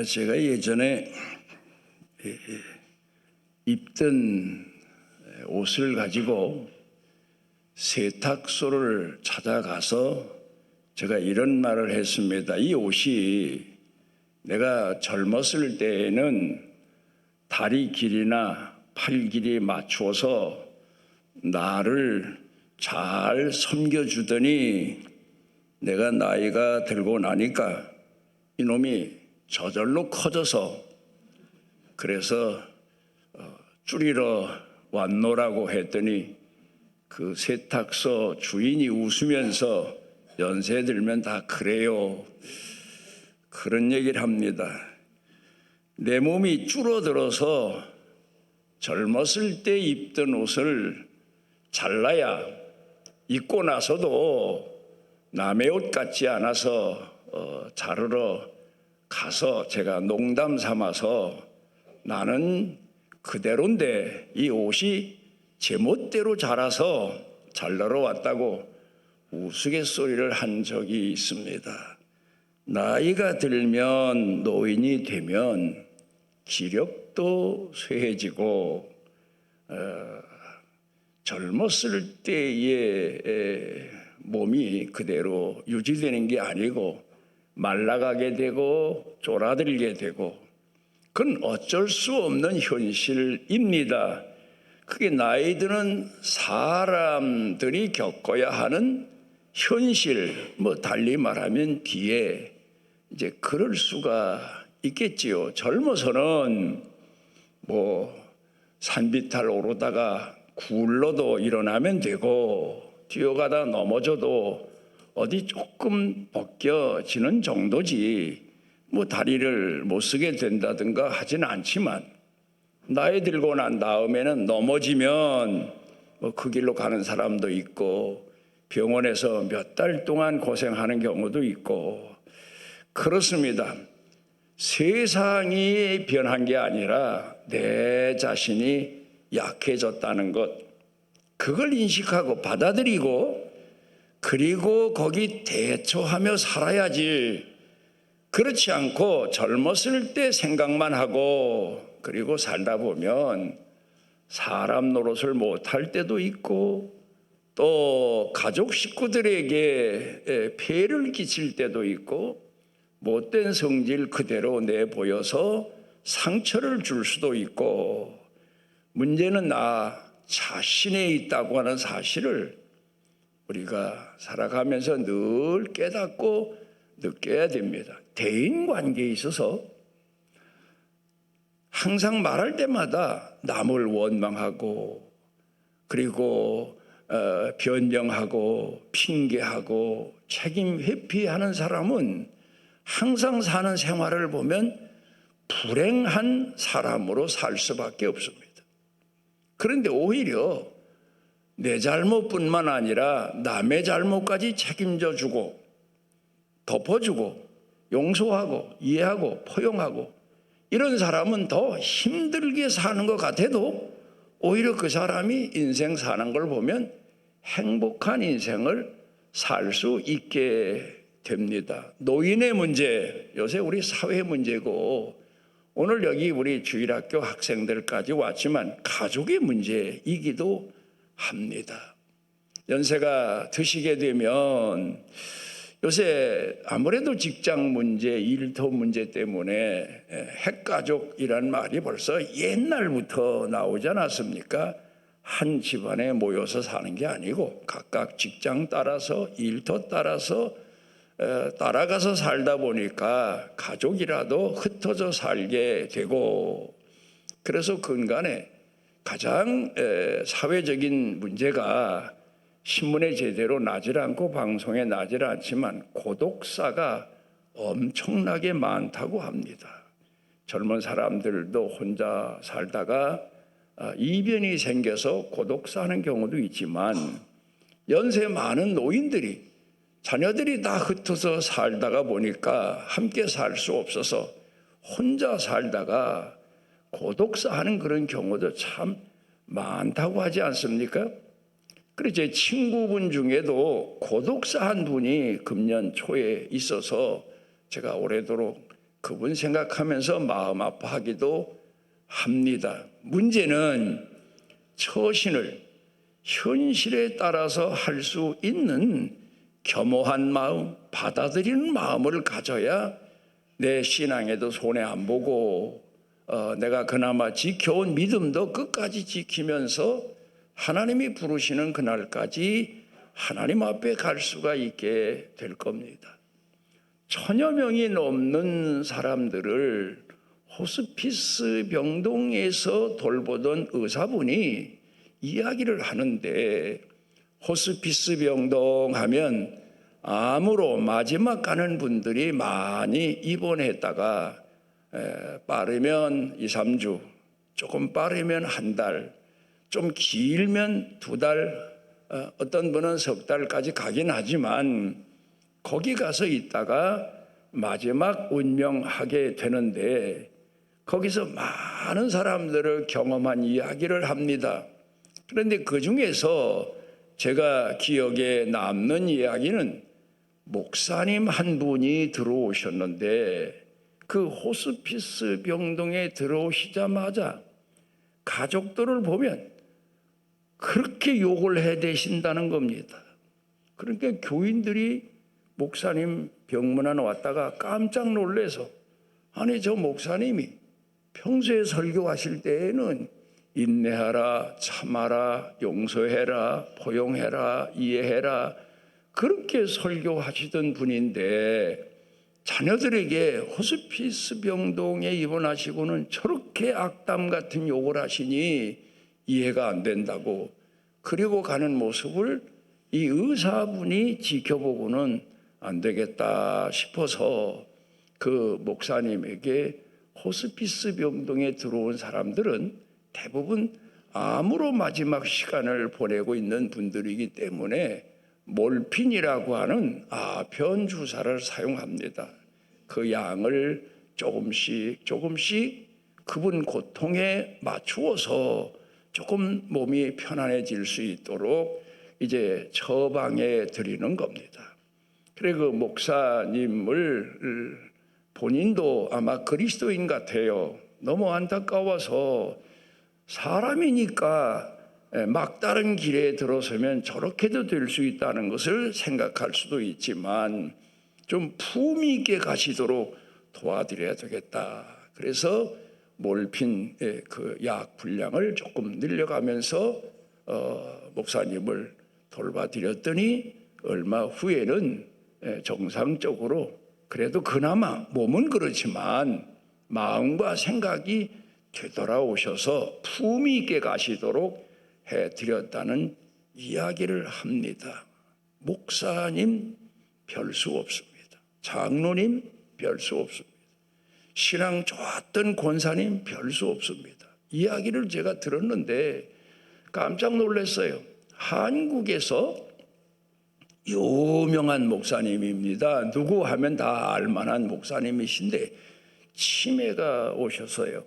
제가 예전에 입던 옷을 가지고 세탁소를 찾아가서 제가 이런 말을 했습니다. 이 옷이 내가 젊었을 때에는 다리 길이나 팔 길이에 맞추어서 나를 잘 섬겨주더니 내가 나이가 들고 나니까 이놈이 저절로 커져서 그래서 줄이러 왔노라고 했더니 그 세탁소 주인이 웃으면서 연세 들면 다 그래요. 그런 얘기를 합니다. 내 몸이 줄어들어서 젊었을 때 입던 옷을 잘라야 입고 나서도 남의 옷 같지 않아서 자르러 가서 제가 농담 삼아서 나는 그대로인데 이 옷이 제멋대로 자라서 잘라러 왔다고 우스갯소리를 한 적이 있습니다. 나이가 들면 노인이 되면 기력도 쇠해지고 젊었을 때의 몸이 그대로 유지되는 게 아니고 말라가게 되고 쪼라들게 되고 그건 어쩔 수 없는 현실입니다. 그게 나이 드는 사람들이 겪어야 하는 현실, 달리 말하면 뒤에 이제 그럴 수가 있겠지요. 젊어서는 산비탈 오르다가 굴러도 일어나면 되고 뛰어가다 넘어져도 어디 조금 벗겨지는 정도지 다리를 못 쓰게 된다든가 하진 않지만 나이 들고 난 다음에는 넘어지면 그 길로 가는 사람도 있고 병원에서 몇 달 동안 고생하는 경우도 있고 그렇습니다. 세상이 변한 게 아니라 내 자신이 약해졌다는 것, 그걸 인식하고 받아들이고 그리고 거기 대처하며 살아야지. 그렇지 않고 젊었을 때 생각만 하고 그리고 살다 보면 사람 노릇을 못할 때도 있고 또 가족 식구들에게 폐를 끼칠 때도 있고 못된 성질 그대로 내보여서 상처를 줄 수도 있고 문제는 나 자신에 있다고 하는 사실을 우리가 살아가면서 늘 깨닫고 느껴야 됩니다. 대인관계에 있어서 항상 말할 때마다 남을 원망하고 그리고 변명하고 핑계하고 책임 회피하는 사람은 항상 사는 생활을 보면 불행한 사람으로 살 수밖에 없습니다. 그런데 오히려 내 잘못뿐만 아니라 남의 잘못까지 책임져 주고 덮어주고 용서하고 이해하고 포용하고 이런 사람은 더 힘들게 사는 것 같아도 오히려 그 사람이 인생 사는 걸 보면 행복한 인생을 살 수 있게 됩니다. 노인의 문제, 요새 우리 사회 문제고 오늘 여기 우리 주일학교 학생들까지 왔지만 가족의 문제이기도 합니다. 연세가 드시게 되면 요새 아무래도 직장 문제, 일터 문제 때문에 핵가족이란 말이 벌써 옛날부터 나오지 않았습니까? 한 집안에 모여서 사는 게 아니고 각각 직장 따라서 일터 따라서 따라가서 살다 보니까 가족이라도 흩어져 살게 되고 그래서 근간에 가장 사회적인 문제가 신문에 제대로 나질 않고 방송에 나질 않지만 고독사가 엄청나게 많다고 합니다. 젊은 사람들도 혼자 살다가 이변이 생겨서 고독사하는 경우도 있지만 연세 많은 노인들이 자녀들이 다 흩어져 살다가 보니까 함께 살 수 없어서 혼자 살다가 고독사하는 그런 경우도 참 많다고 하지 않습니까? 그래서 제 친구분 중에도 고독사 한 분이 금년 초에 있어서 제가 오래도록 그분 생각하면서 마음 아파하기도 합니다. 문제는 처신을 현실에 따라서 할 수 있는 겸허한 마음, 받아들이는 마음을 가져야 내 신앙에도 손해 안 보고 내가 그나마 지켜온 믿음도 끝까지 지키면서 하나님이 부르시는 그날까지 하나님 앞에 갈 수가 있게 될 겁니다. 1000여 명이 넘는 사람들을 호스피스 병동에서 돌보던 의사분이 이야기를 하는데, 호스피스 병동 하면 암으로 마지막 가는 분들이 많이 입원했다가 빠르면 2, 3주, 조금 빠르면 한 달, 좀 길면 2달, 어떤 분은 석 달까지 가긴 하지만 거기 가서 있다가 마지막 운명하게 되는데, 거기서 많은 사람들을 경험한 이야기를 합니다. 그런데 그 중에서 제가 기억에 남는 이야기는 목사님 한 분이 들어오셨는데, 그 호스피스 병동에 들어오시자마자 가족들을 보면 그렇게 욕을 해대신다는 겁니다. 그러니까 교인들이 목사님 병문안 왔다가 깜짝 놀래서, 아니 저 목사님이 평소에 설교하실 때에는 인내하라, 참아라, 용서해라, 포용해라, 이해해라, 그렇게 설교하시던 분인데 자녀들에게 호스피스 병동에 입원하시고는 저렇게 악담 같은 욕을 하시니 이해가 안 된다고, 그리고 가는 모습을 이 의사분이 지켜보고는 안 되겠다 싶어서 그 목사님에게 호스피스 병동에 들어온 사람들은 대부분 암으로 마지막 시간을 보내고 있는 분들이기 때문에 몰핀이라고 하는 아편 주사를 사용합니다. 그 양을 조금씩 그분 고통에 맞추어서 조금 몸이 편안해질 수 있도록 이제 처방해 드리는 겁니다. 그래 그 목사님을 본인도 아마 그리스도인 같아요. 너무 안타까워서 사람이니까 막다른 길에 들어서면 저렇게도 될 수 있다는 것을 생각할 수도 있지만 좀 품위 있게 가시도록 도와드려야 되겠다. 그래서 몰핀 그 약 분량을 조금 늘려가면서 목사님을 돌봐드렸더니 얼마 후에는 정상적으로, 그래도 그나마 몸은 그렇지만 마음과 생각이 되돌아오셔서 품위 있게 가시도록 해드렸다는 이야기를 합니다. 목사님 별 수 없습니다. 장로님 별 수 없습니다. 신앙 좋았던 권사님 별 수 없습니다. 이야기를 제가 들었는데 깜짝 놀랐어요. 한국에서 유명한 목사님입니다. 누구 하면 다 알만한 목사님이신데 치매가 오셔서요.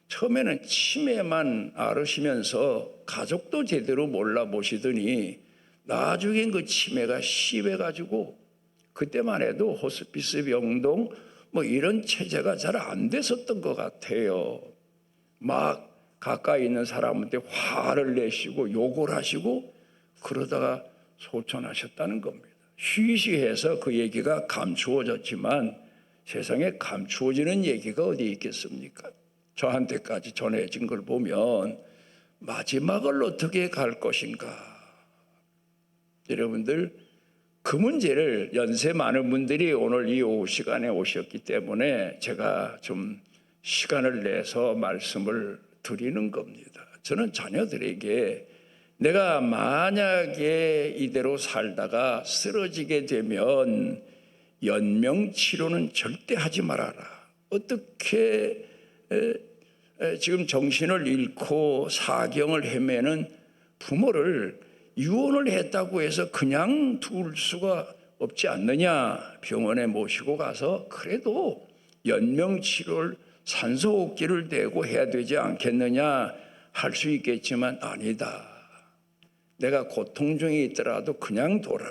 처음에는 치매만 앓으시면서 가족도 제대로 몰라보시더니 나중엔 그 치매가 심해가지고, 그때만 해도 호스피스 병동 뭐 이런 체제가 잘 안 됐었던 것 같아요. 막 가까이 있는 사람한테 화를 내시고 욕을 하시고 그러다가 소천하셨다는 겁니다. 쉬쉬해서 그 얘기가 감추어졌지만 세상에 감추어지는 얘기가 어디 있겠습니까? 저한테까지 전해진 걸 보면 마지막을 어떻게 갈 것인가. 여러분들 그 문제를 연세 많은 분들이 오늘 이 오후 시간에 오셨기 때문에 제가 좀 시간을 내서 말씀을 드리는 겁니다. 저는 자녀들에게 내가 만약에 이대로 살다가 쓰러지게 되면 연명치료는 절대 하지 말아라. 어떻게 지금 정신을 잃고 사경을 헤매는 부모를 유언을 했다고 해서 그냥 둘 수가 없지 않느냐. 병원에 모시고 가서 그래도 연명치료를 산소호흡기를 대고 해야 되지 않겠느냐 할 수 있겠지만 아니다. 내가 고통 중에 있더라도 그냥 둬라.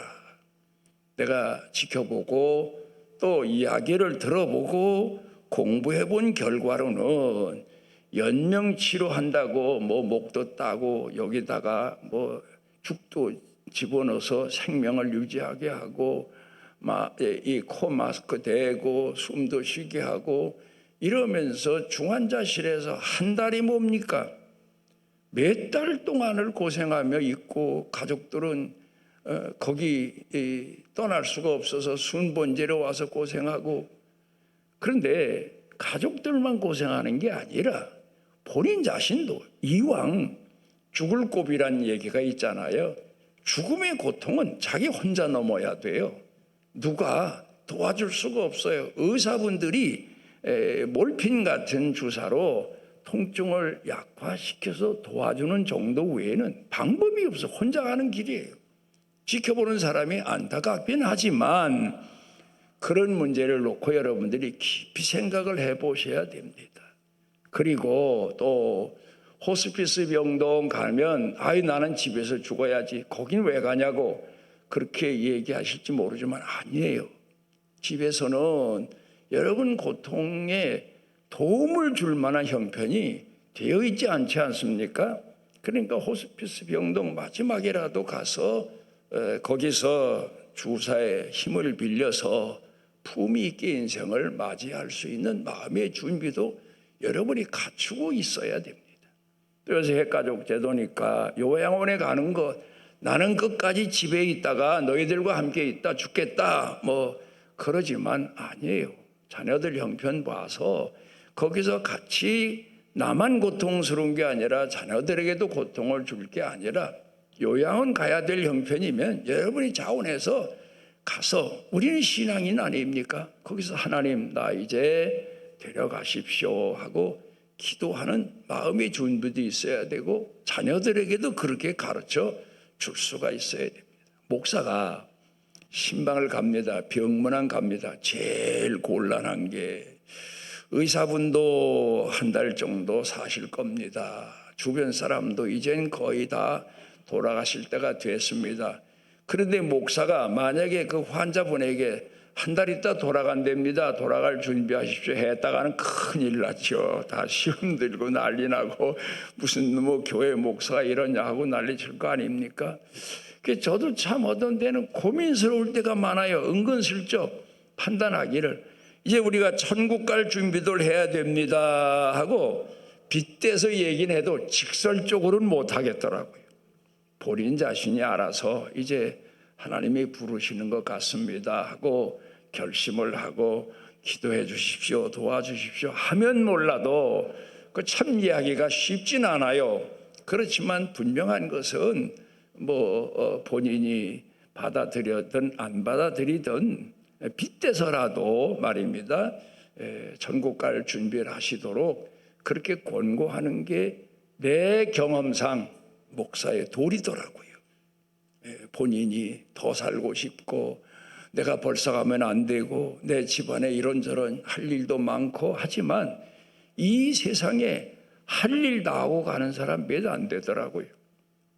내가 지켜보고 또 이야기를 들어보고 공부해 본 결과로는 연명 치료한다고 뭐 목도 따고 여기다가 뭐 죽도 집어넣어서 생명을 유지하게 하고 이 코 마스크 대고 숨도 쉬게 하고 이러면서 중환자실에서 한 달이 뭡니까? 몇 달 동안을 고생하며 있고 가족들은 거기 떠날 수가 없어서 순번제로 와서 고생하고, 그런데 가족들만 고생하는 게 아니라 본인 자신도 이왕 죽을 고비란 얘기가 있잖아요. 죽음의 고통은 자기 혼자 넘어야 돼요. 누가 도와줄 수가 없어요. 의사분들이 몰핀 같은 주사로 통증을 약화시켜서 도와주는 정도 외에는 방법이 없어. 혼자 가는 길이에요. 지켜보는 사람이 안타깝긴 하지만 그런 문제를 놓고 여러분들이 깊이 생각을 해보셔야 됩니다. 그리고 또 호스피스 병동 가면 나는 집에서 죽어야지 거긴 왜 가냐고 그렇게 얘기하실지 모르지만 아니에요. 집에서는 여러분 고통에 도움을 줄 만한 형편이 되어 있지 않지 않습니까? 그러니까 호스피스 병동 마지막이라도 가서 거기서 주사의 힘을 빌려서 품위 있게 인생을 맞이할 수 있는 마음의 준비도 여러분이 갖추고 있어야 됩니다. 그래서 핵가족 제도니까 요양원에 가는 것, 나는 끝까지 집에 있다가 너희들과 함께 있다 죽겠다 뭐 그러지만 아니에요. 자녀들 형편 봐서 거기서 같이 나만 고통스러운 게 아니라 자녀들에게도 고통을 줄 게 아니라 요양원 가야 될 형편이면 여러분이 자원해서 가서, 우리는 신앙인 아닙니까? 거기서 하나님 나 이제 데려가십시오 하고 기도하는 마음의 준비도 있어야 되고 자녀들에게도 그렇게 가르쳐 줄 수가 있어야 됩니다. 목사가 신방을 갑니다. 병문안 갑니다. 제일 곤란한 게 의사분도 한 달 정도 사실 겁니다. 주변 사람도 이젠 거의 다 돌아가실 때가 됐습니다. 그런데 목사가 만약에 그 환자분에게 한 달 있다 돌아간답니다. 돌아갈 준비하십시오 했다가는 큰일 났죠. 다 시험 들고 난리 나고 무슨 뭐 교회 목사가 이러냐 하고 난리 칠 거 아닙니까? 저도 참 어떤 때는 고민스러울 때가 많아요. 은근슬쩍 판단하기를 이제 우리가 천국 갈 준비를 해야 됩니다 하고 빗대서 얘기는 해도 직설적으로는 못하겠더라고요. 본인 자신이 알아서 이제 하나님이 부르시는 것 같습니다 하고 결심을 하고 기도해 주십시오, 도와주십시오 하면 몰라도 그 참 이야기가 쉽진 않아요. 그렇지만 분명한 것은 본인이 받아들였든 안 받아들이든 빗대서라도 말입니다. 천국 갈 준비를 하시도록 그렇게 권고하는 게 내 경험상 목사의 도리더라고요. 본인이 더 살고 싶고 내가 벌써 가면 안 되고 내 집안에 이런저런 할 일도 많고 하지만 이 세상에 할 일 다 하고 가는 사람 몇 안 되더라고요.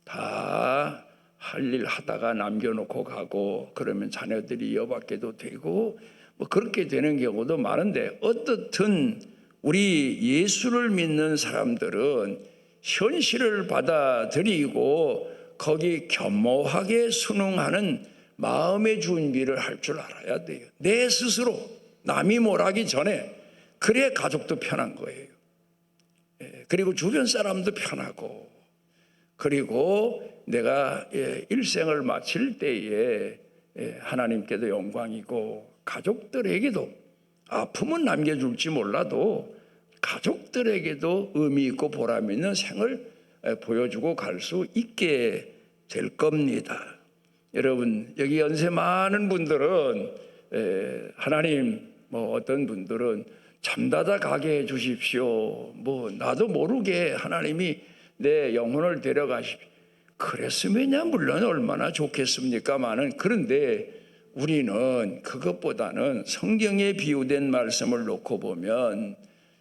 다 할 일 하다가 남겨놓고 가고 그러면 자녀들이 이어받게도 되고 뭐 그렇게 되는 경우도 많은데, 어떻든 우리 예수를 믿는 사람들은 현실을 받아들이고 거기 겸허하게 순응하는 마음의 준비를 할 줄 알아야 돼요. 내 스스로 남이 뭘 하기 전에. 그래야 가족도 편한 거예요. 그리고 주변 사람도 편하고, 그리고 내가 일생을 마칠 때에 하나님께도 영광이고 가족들에게도 아픔은 남겨줄지 몰라도 가족들에게도 의미 있고 보람 있는 생을 보여주고 갈 수 있게 될 겁니다. 여러분, 여기 연세 많은 분들은 하나님 어떤 분들은 잠자다 가게 해주십시오. 나도 모르게 하나님이 내 영혼을 데려가십시오. 그랬으면야 물론 얼마나 좋겠습니까마는, 그런데 우리는 그것보다는 성경에 비유된 말씀을 놓고 보면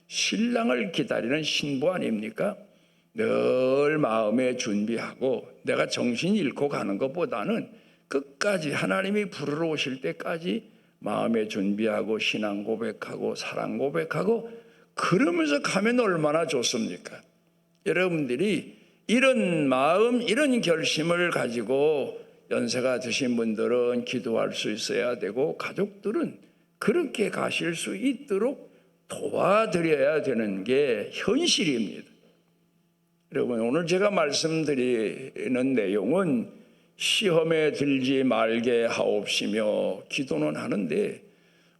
신랑을 기다리는 신부 아닙니까? 늘 마음에 준비하고 내가 정신 잃고 가는 것보다는 끝까지 하나님이 부르러 오실 때까지 마음의 준비하고 신앙 고백하고 사랑 고백하고 그러면서 가면 얼마나 좋습니까? 여러분들이 이런 마음, 이런 결심을 가지고 연세가 드신 분들은 기도할 수 있어야 되고 가족들은 그렇게 가실 수 있도록 도와드려야 되는 게 현실입니다. 여러분, 오늘 제가 말씀드리는 내용은 시험에 들지 말게 하옵시며 기도는 하는데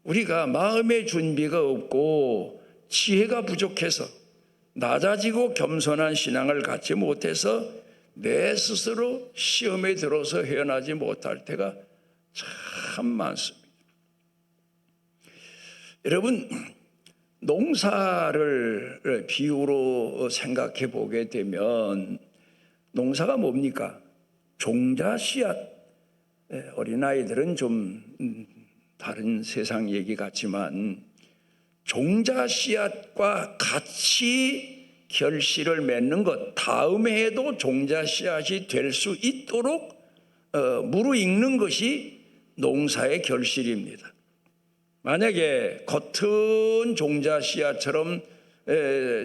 우리가 마음의 준비가 없고 지혜가 부족해서 낮아지고 겸손한 신앙을 갖지 못해서 내 스스로 시험에 들어서 헤어나지 못할 때가 참 많습니다. 여러분, 농사를 비유로 생각해 보게 되면 농사가 뭡니까? 종자 씨앗. 어린아이들은 좀 다른 세상 얘기 같지만 종자 씨앗과 같이 결실을 맺는 것, 다음 해에도 종자 씨앗이 될 수 있도록 무르익는 것이 농사의 결실입니다. 만약에 겉은 종자 씨앗처럼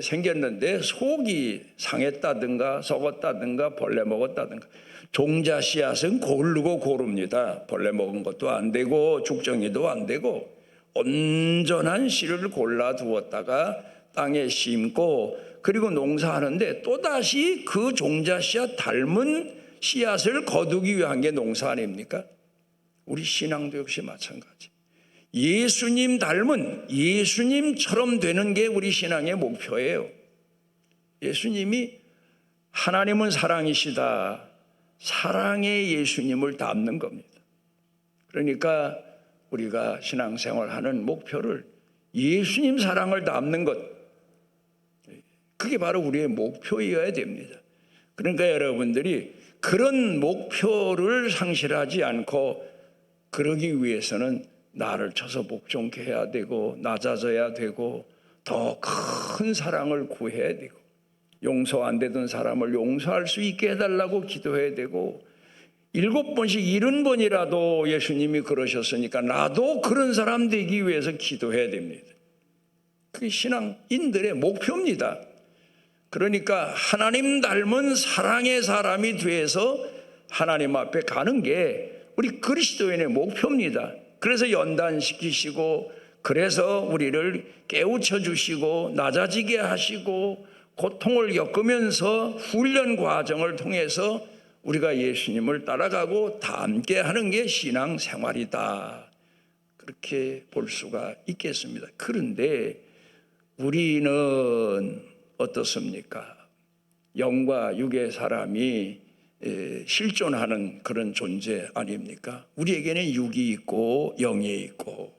생겼는데 속이 상했다든가 썩었다든가 벌레 먹었다든가, 종자 씨앗은 고르고 고릅니다. 벌레 먹은 것도 안 되고 죽정이도 안 되고 온전한 씨를 골라 두었다가 땅에 심고 그리고 농사하는데 또다시 그 종자 씨앗 닮은 씨앗을 거두기 위한 게 농사 아닙니까? 우리 신앙도 역시 마찬가지. 예수님 닮은, 예수님처럼 되는 게 우리 신앙의 목표예요. 예수님이 하나님은 사랑이시다. 사랑의 예수님을 닮는 겁니다. 그러니까 우리가 신앙생활하는 목표를 예수님 사랑을 닮는 것, 그게 바로 우리의 목표여야 됩니다. 그러니까 여러분들이 그런 목표를 상실하지 않고 그러기 위해서는 나를 쳐서 복종케 해야 되고 낮아져야 되고 더 큰 사랑을 구해야 되고 용서 안 되던 사람을 용서할 수 있게 해달라고 기도해야 되고 7번씩 70번이라도 예수님이 그러셨으니까 나도 그런 사람 되기 위해서 기도해야 됩니다. 그게 신앙인들의 목표입니다. 그러니까 하나님 닮은 사랑의 사람이 돼서 하나님 앞에 가는 게 우리 그리스도인의 목표입니다. 그래서 연단시키시고 그래서 우리를 깨우쳐 주시고 낮아지게 하시고 고통을 겪으면서 훈련 과정을 통해서 우리가 예수님을 따라가고 닮게 하는 게 신앙생활이다. 그렇게 볼 수가 있겠습니다. 그런데 우리는 어떻습니까? 영과 육의 사람이 실존하는 그런 존재 아닙니까? 우리에게는 육이 있고 영이 있고,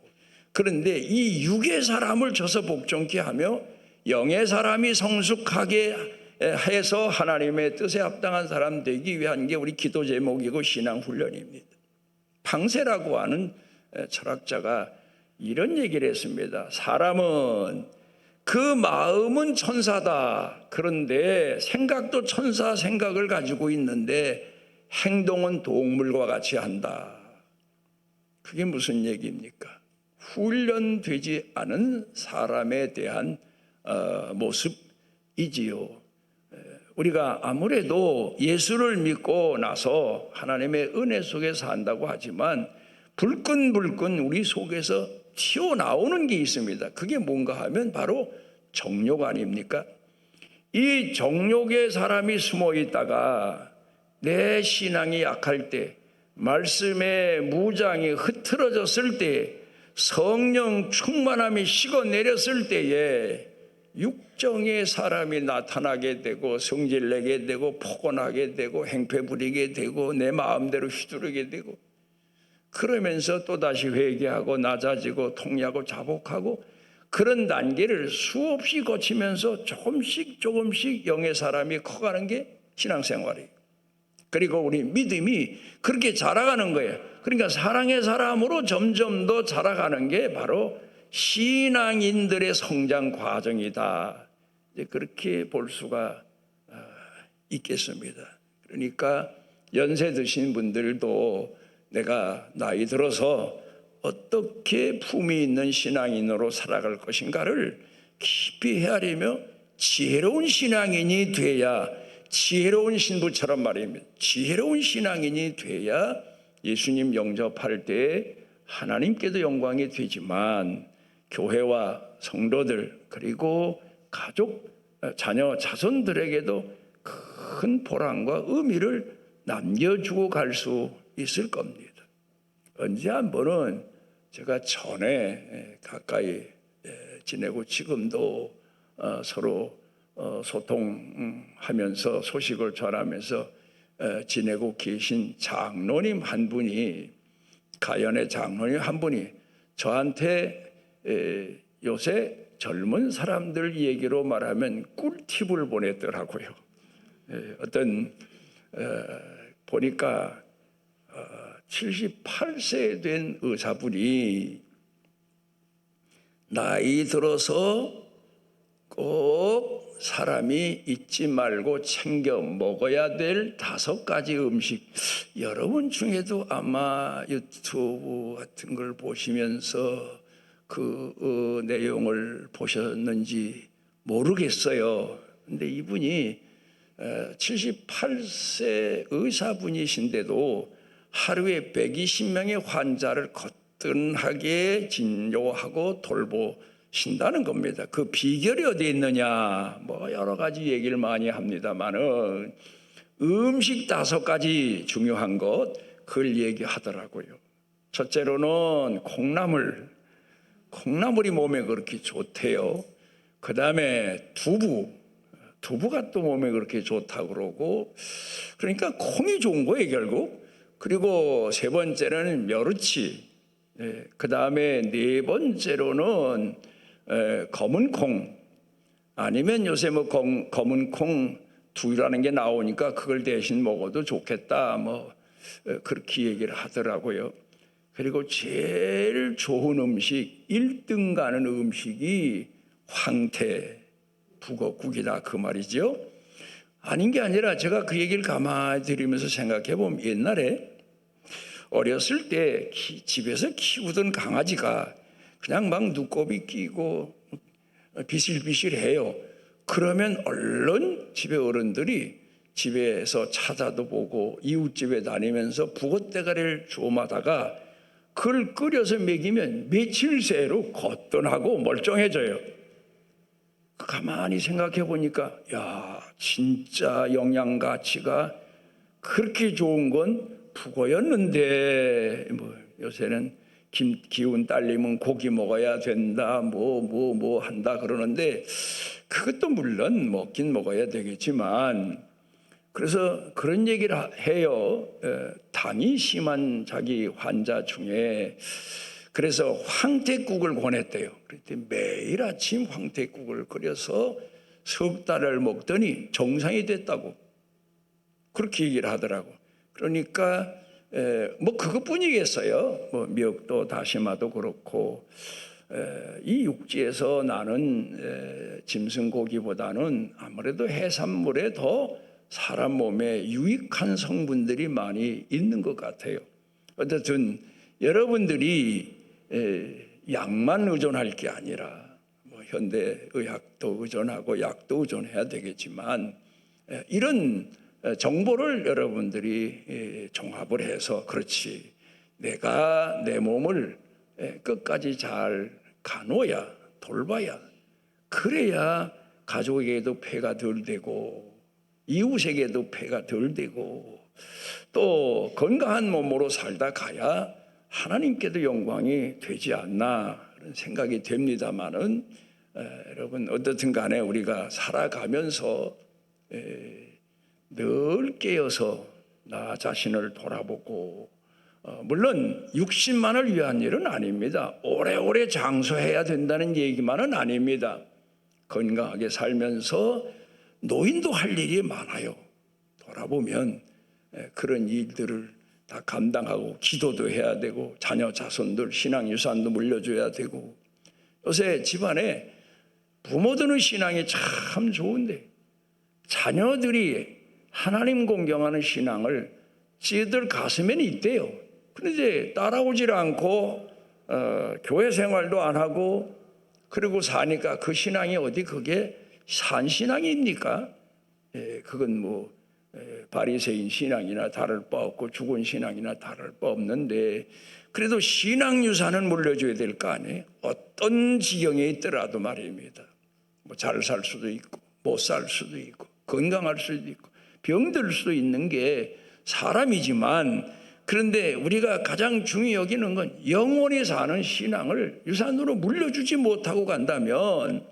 그런데 이 육의 사람을 쳐서 복종케 하며 영의 사람이 성숙하게 해서 하나님의 뜻에 합당한 사람 되기 위한 게 우리 기도 제목이고 신앙 훈련입니다. 방세라고 하는 철학자가 이런 얘기를 했습니다. 사람은 그 마음은 천사다. 그런데 생각도 천사 생각을 가지고 있는데 행동은 동물과 같이 한다. 그게 무슨 얘기입니까? 훈련되지 않은 사람에 대한 모습이지요. 우리가 아무래도 예수를 믿고 나서 하나님의 은혜 속에 산다고 하지만 불끈불끈 우리 속에서 튀어나오는 게 있습니다. 그게 뭔가 하면 바로 정욕 아닙니까? 이 정욕의 사람이 숨어 있다가 내 신앙이 약할 때, 말씀의 무장이 흐트러졌을 때, 성령 충만함이 식어내렸을 때에 육정의 사람이 나타나게 되고 성질내게 되고 포곤하게 되고 행패 부리게 되고 내 마음대로 휘두르게 되고, 그러면서 또다시 회개하고 낮아지고 통례하고 자복하고 그런 단계를 수없이 거치면서 조금씩 영의 사람이 커가는 게 신앙생활이에요. 그리고 우리 믿음이 그렇게 자라가는 거예요. 그러니까 사랑의 사람으로 점점 더 자라가는 게 바로 신앙인들의 성장 과정이다. 이제 그렇게 볼 수가 있겠습니다. 그러니까 연세 드신 분들도 내가 나이 들어서 어떻게 품위 있는 신앙인으로 살아갈 것인가를 깊이 헤아리며 지혜로운 신앙인이 돼야, 지혜로운 신부처럼 말입니다. 지혜로운 신앙인이 돼야 예수님 영접할 때 하나님께도 영광이 되지만 교회와 성도들 그리고 가족, 자녀, 자손들에게도 큰 보람과 의미를 남겨주고 갈 수 있을 겁니다. 언제 한 번은 제가 전에 가까이 지내고 지금도 서로 소통하면서 소식을 전하면서 지내고 계신 장로님 한 분이, 가연의 장로님 한 분이 저한테 요새 젊은 사람들 얘기로 말하면 꿀팁을 보냈더라고요. 어떤 보니까 78세 된 의사분이 나이 들어서 꼭 사람이 잊지 말고 챙겨 먹어야 될 5가지 음식, 여러분 중에도 아마 유튜브 같은 걸 보시면서 그 내용을 보셨는지 모르겠어요. 근데 이분이 78세 의사분이신데도 하루에 120명의 환자를 거뜬하게 진료하고 돌보신다는 겁니다. 그 비결이 어디에 있느냐, 뭐 여러 가지 얘기를 많이 합니다만은 음식 5가지 중요한 것, 그걸 얘기하더라고요. 첫째로는 콩나물이 몸에 그렇게 좋대요. 그 다음에 두부가 또 몸에 그렇게 좋다고 그러고, 그러니까 콩이 좋은 거예요 결국. 그리고 3번째는 멸치, 그 다음에 4번째로는 검은 콩, 아니면 요새 뭐 검은 콩 두유라는 게 나오니까 그걸 대신 먹어도 좋겠다, 뭐 그렇게 얘기를 하더라고요. 그리고 제일 좋은 음식, 1등 가는 음식이 황태, 북어국이다 그 말이죠. 아닌 게 아니라 제가 그 얘기를 가만히 들으면서 생각해 보면 옛날에 어렸을 때 집에서 키우던 강아지가 그냥 막 눈곱이 끼고 비실비실해요. 그러면 얼른 집에 어른들이 집에서 찾아도 보고 이웃집에 다니면서 북어대가리를 주워마다가 그걸 끓여서 먹이면 며칠 새로 거뜬하고 멀쩡해져요. 가만히 생각해 보니까 야, 진짜 영양 가치가 그렇게 좋은 건 북어였는데, 뭐 요새는 기운 딸리면 고기 먹어야 된다, 뭐 한다 그러는데, 그것도 물론 먹긴 먹어야 되겠지만, 그래서 그런 얘기를 해요. 당이 심한 자기 환자 중에 그래서 황태국을 권했대요. 그랬더니 매일 아침 황태국을 끓여서 석 달을 먹더니 정상이 됐다고 그렇게 얘기를 하더라고. 그러니까 뭐 그것뿐이겠어요. 뭐 미역도 다시마도 그렇고, 이 육지에서 나는 짐승고기보다는 아무래도 해산물에 더 사람 몸에 유익한 성분들이 많이 있는 것 같아요. 어쨌든 여러분들이 약만 의존할 게 아니라 뭐 현대의학도 의존하고 약도 의존해야 되겠지만, 이런 정보를 여러분들이 종합을 해서, 그렇지, 내가 내 몸을 끝까지 잘 가놓아야, 돌봐야, 그래야 가족에게도 폐가 덜 되고 이웃에게도 폐가 덜 되고 또 건강한 몸으로 살다 가야 하나님께도 영광이 되지 않나 그런 생각이 됩니다만은, 여러분 어떻든 간에 우리가 살아가면서 늘 깨어서 나 자신을 돌아보고, 물론 60만을 위한 일은 아닙니다. 오래오래 장수해야 된다는 얘기만은 아닙니다. 건강하게 살면서 노인도 할 일이 많아요. 돌아보면 그런 일들을 다 감당하고 기도도 해야 되고 자녀 자손들 신앙유산도 물려줘야 되고, 요새 집안에 부모들의 신앙이 참 좋은데 자녀들이 하나님 공경하는 신앙을 지들 가슴에는 있대요. 그런데 따라오질 않고 교회 생활도 안 하고 그리고 사니까 그 신앙이 어디 그게 산 신앙입니까? 그건 뭐 바리새인 신앙이나 다를 바 없고 죽은 신앙이나 다를 바 없는데 그래도 신앙 유산은 물려줘야 될 거 아니에요. 어떤 지경에 있더라도 말입니다. 뭐 잘 살 수도 있고 못 살 수도 있고 건강할 수도 있고 병들 수도 있는 게 사람이지만 그런데 우리가 가장 중요히 여기는 건 영원히 사는 신앙을 유산으로 물려주지 못하고 간다면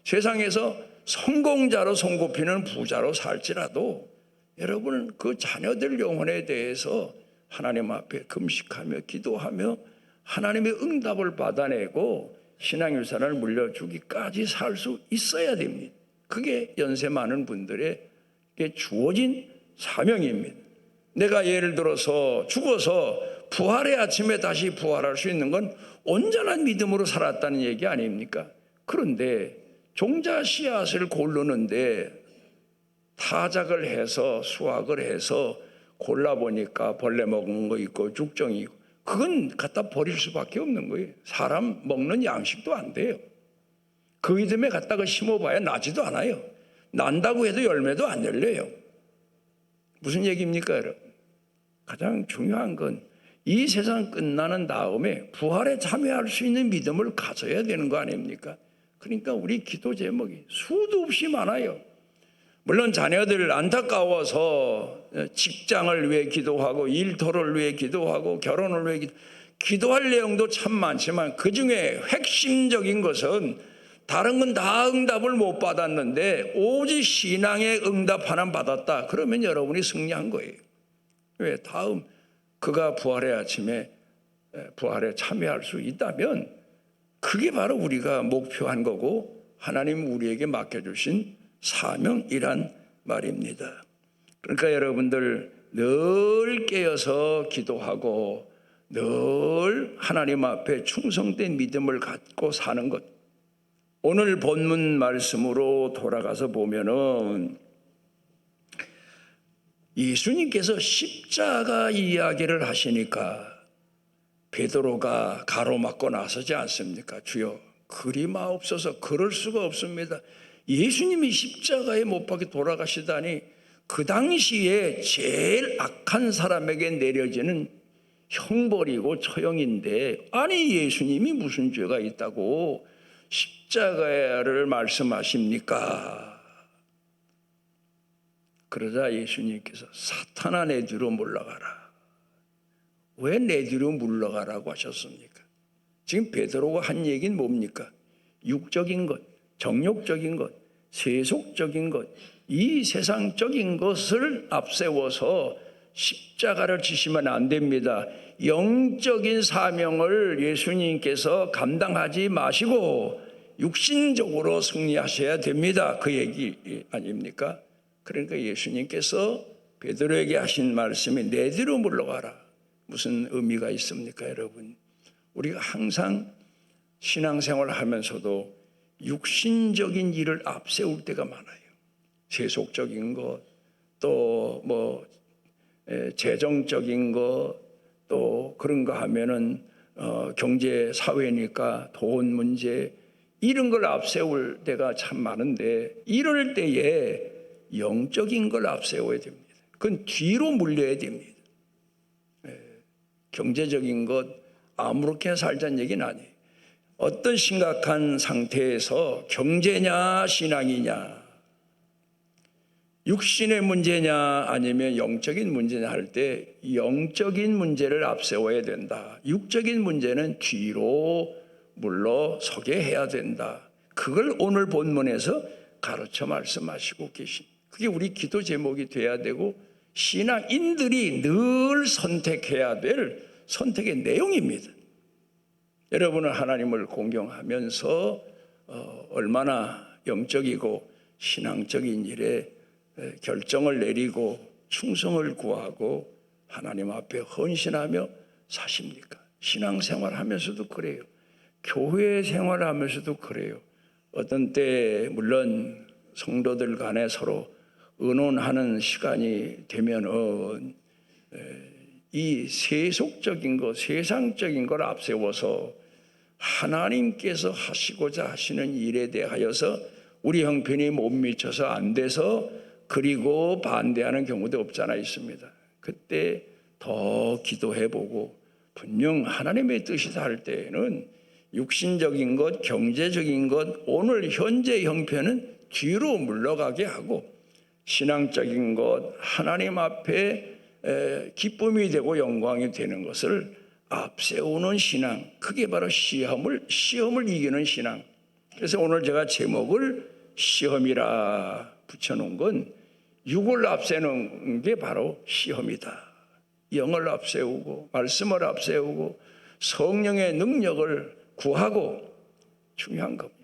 세상에서 성공자로 손꼽히는 부자로 살지라도 여러분은 그 자녀들 영혼에 대해서 하나님 앞에 금식하며 기도하며 하나님의 응답을 받아내고 신앙 유산을 물려주기까지 살 수 있어야 됩니다. 그게 연세 많은 분들에게 주어진 사명입니다. 내가 예를 들어서 죽어서 부활의 아침에 다시 부활할 수 있는 건 온전한 믿음으로 살았다는 얘기 아닙니까? 그런데 종자 씨앗을 고르는데 타작을 해서 수확을 해서 골라보니까 벌레 먹은 거 있고 죽정이 있고 그건 갖다 버릴 수밖에 없는 거예요. 사람 먹는 양식도 안 돼요. 그 믿음에 갖다가 심어봐야 나지도 않아요. 난다고 해도 열매도 안 열려요. 무슨 얘기입니까 여러분? 가장 중요한 건 이 세상 끝나는 다음에 부활에 참여할 수 있는 믿음을 가져야 되는 거 아닙니까? 그러니까 우리 기도 제목이 수도 없이 많아요. 물론 자녀들 안타까워서 직장을 위해 기도하고 일터를 위해 기도하고 결혼을 위해 기도할 내용도 참 많지만 그중에 핵심적인 것은 다른 건 다 응답을 못 받았는데 오직 신앙의 응답 하나 받았다. 그러면 여러분이 승리한 거예요. 왜? 다음 그가 부활의 아침에 부활에 참여할 수 있다면 그게 바로 우리가 목표한 거고 하나님 우리에게 맡겨주신 사명이란 말입니다. 그러니까 여러분들 늘 깨어서 기도하고 늘 하나님 앞에 충성된 믿음을 갖고 사는 것. 오늘 본문 말씀으로 돌아가서 보면은 예수님께서 십자가 이야기를 하시니까 베드로가 가로막고 나서지 않습니까? 주여 그리 마옵소서. 그럴 수가 없습니다. 예수님이 십자가에 못 박혀 돌아가시다니 그 당시에 제일 악한 사람에게 내려지는 형벌이고 처형인데 아니 예수님이 무슨 죄가 있다고 십자가를 말씀하십니까? 그러자 예수님께서 사탄아 내 뒤로 물러가라. 왜 내 뒤로 물러가라고 하셨습니까? 지금 베드로가 한 얘기는 뭡니까? 육적인 것, 정욕적인 것, 세속적인 것, 이 세상적인 것을 앞세워서 십자가를 지시면 안 됩니다. 영적인 사명을 예수님께서 감당하지 마시고 육신적으로 승리하셔야 됩니다. 그 얘기 아닙니까? 그러니까 예수님께서 베드로에게 하신 말씀이 내 뒤로 물러가라. 무슨 의미가 있습니까, 여러분? 우리가 항상 신앙생활을 하면서도 육신적인 일을 앞세울 때가 많아요. 세속적인 것, 또 뭐 재정적인 것, 또 그런 거 하면은 경제 사회니까 돈 문제 이런 걸 앞세울 때가 참 많은데 이럴 때에 영적인 걸 앞세워야 됩니다. 그건 뒤로 물려야 됩니다. 경제적인 것 아무렇게 살자는 얘기는 아니에요. 어떤 심각한 상태에서 경제냐 신앙이냐 육신의 문제냐 아니면 영적인 문제냐 할 때 영적인 문제를 앞세워야 된다. 육적인 문제는 뒤로 물러서게 해야 된다. 그걸 오늘 본문에서 가르쳐 말씀하시고 계십니다. 그게 우리 기도 제목이 돼야 되고 신앙인들이 늘 선택해야 될 선택의 내용입니다. 여러분은 하나님을 공경하면서 얼마나 영적이고 신앙적인 일에 결정을 내리고 충성을 구하고 하나님 앞에 헌신하며 사십니까? 신앙생활 하면서도 그래요. 교회 생활하면서도 그래요. 어떤 때 물론 성도들 간에 서로 의논하는 시간이 되면은 이 세속적인 것, 세상적인 걸 앞세워서 하나님께서 하시고자 하시는 일에 대하여서 우리 형편이 못 미쳐서 안 돼서 그리고 반대하는 경우도 없잖아 있습니다. 그때 더 기도해보고 분명 하나님의 뜻이다 할 때에는 육신적인 것, 경제적인 것, 오늘 현재 형편은 뒤로 물러가게 하고 신앙적인 것, 하나님 앞에 기쁨이 되고 영광이 되는 것을 앞세우는 신앙, 그게 바로 시험을 이기는 신앙. 그래서 오늘 제가 제목을 시험이라 붙여놓은 건 육을 앞세우는 게 바로 시험이다. 영을 앞세우고 말씀을 앞세우고 성령의 능력을 구하고 중요한 겁니다.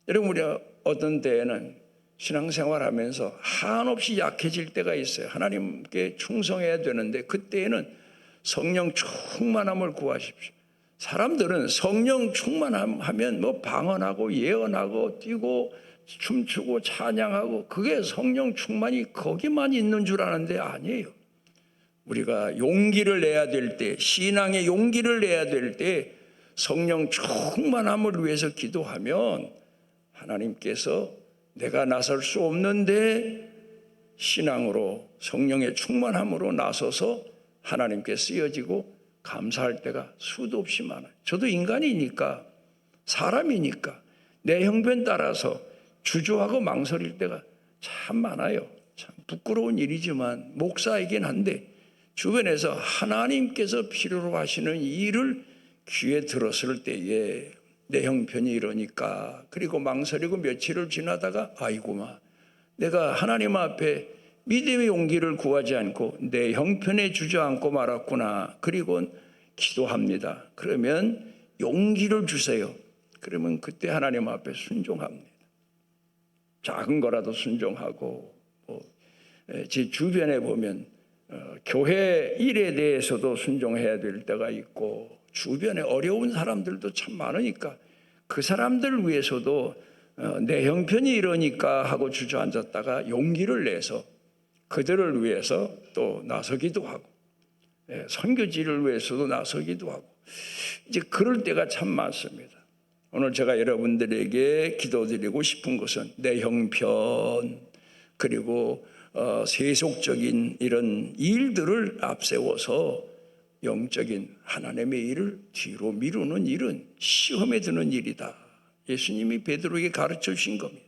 여러분, 우리가 어떤 때에는 신앙생활하면서 한없이 약해질 때가 있어요. 하나님께 충성해야 되는데 그때에는 성령 충만함을 구하십시오. 사람들은 성령 충만하면 뭐 방언하고 예언하고 뛰고 춤추고 찬양하고 그게 성령 충만이 거기만 있는 줄 아는데 아니에요. 우리가 용기를 내야 될 때, 신앙의 용기를 내야 될 때 성령 충만함을 위해서 기도하면 하나님께서 내가 나설 수 없는데 신앙으로 성령의 충만함으로 나서서 하나님께 쓰여지고 감사할 때가 수도 없이 많아요. 저도 인간이니까, 사람이니까 내 형편 따라서 주저하고 망설일 때가 참 많아요. 참 부끄러운 일이지만 목사이긴 한데 주변에서 하나님께서 필요로 하시는 일을 귀에 들었을 때에 내 형편이 이러니까, 그리고 망설이고 며칠을 지나다가 아이고마, 내가 하나님 앞에 믿음의 용기를 구하지 않고 내 형편에 주저앉고 말았구나. 그리고 기도합니다. 그러면 용기를 주세요. 그러면 그때 하나님 앞에 순종합니다. 작은 거라도 순종하고, 제 주변에 보면 교회 일에 대해서도 순종해야 될 때가 있고, 주변에 어려운 사람들도 참 많으니까 그 사람들 위해서도 내 형편이 이러니까 하고 주저앉았다가 용기를 내서 그들을 위해서 또 나서기도 하고, 선교지를 위해서도 나서기도 하고, 이제 그럴 때가 참 많습니다. 오늘 제가 여러분들에게 기도드리고 싶은 것은 내 형편, 그리고 세속적인 이런 일들을 앞세워서 영적인 하나님의 일을 뒤로 미루는 일은 시험에 드는 일이다. 예수님이 베드로에게 가르쳐 주신 겁니다.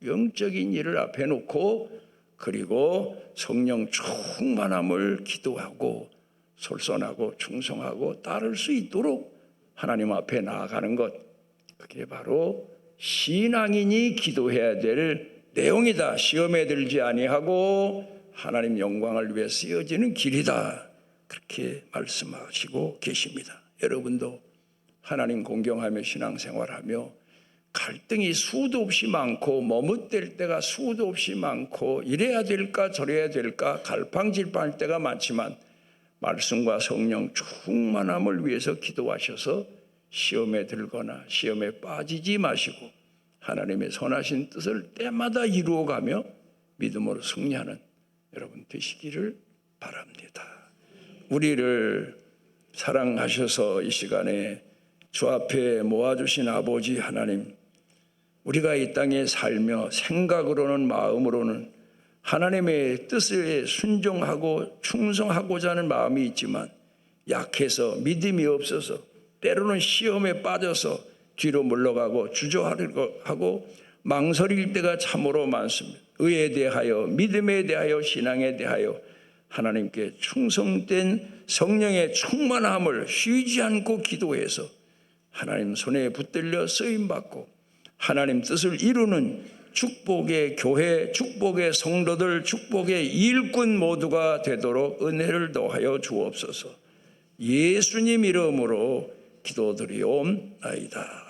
영적인 일을 앞에 놓고 그리고 성령 충만함을 기도하고 솔선하고 충성하고 따를 수 있도록 하나님 앞에 나아가는 것, 그게 바로 신앙인이 기도해야 될 내용이다. 시험에 들지 아니하고 하나님 영광을 위해 쓰여지는 길이다. 그렇게 말씀하시고 계십니다. 여러분도 하나님 공경하며 신앙생활하며 갈등이 수도 없이 많고 머뭇댈 때가 수도 없이 많고 이래야 될까 저래야 될까 갈팡질팡할 때가 많지만 말씀과 성령 충만함을 위해서 기도하셔서 시험에 들거나 시험에 빠지지 마시고 하나님의 선하신 뜻을 때마다 이루어가며 믿음으로 승리하는 여러분 되시기를 바랍니다. 우리를 사랑하셔서 이 시간에 주 앞에 모아주신 아버지 하나님, 우리가 이 땅에 살며 생각으로는 마음으로는 하나님의 뜻에 순종하고 충성하고자 하는 마음이 있지만 약해서 믿음이 없어서 때로는 시험에 빠져서 뒤로 물러가고 주저하려고 하고 망설일 때가 참으로 많습니다. 의에 대하여, 믿음에 대하여, 신앙에 대하여 하나님께 충성된 성령의 충만함을 쉬지 않고 기도해서 하나님 손에 붙들려 쓰임받고 하나님 뜻을 이루는 축복의 교회, 축복의 성도들, 축복의 일꾼 모두가 되도록 은혜를 더하여 주옵소서. 예수님 이름으로 기도드리옵나이다.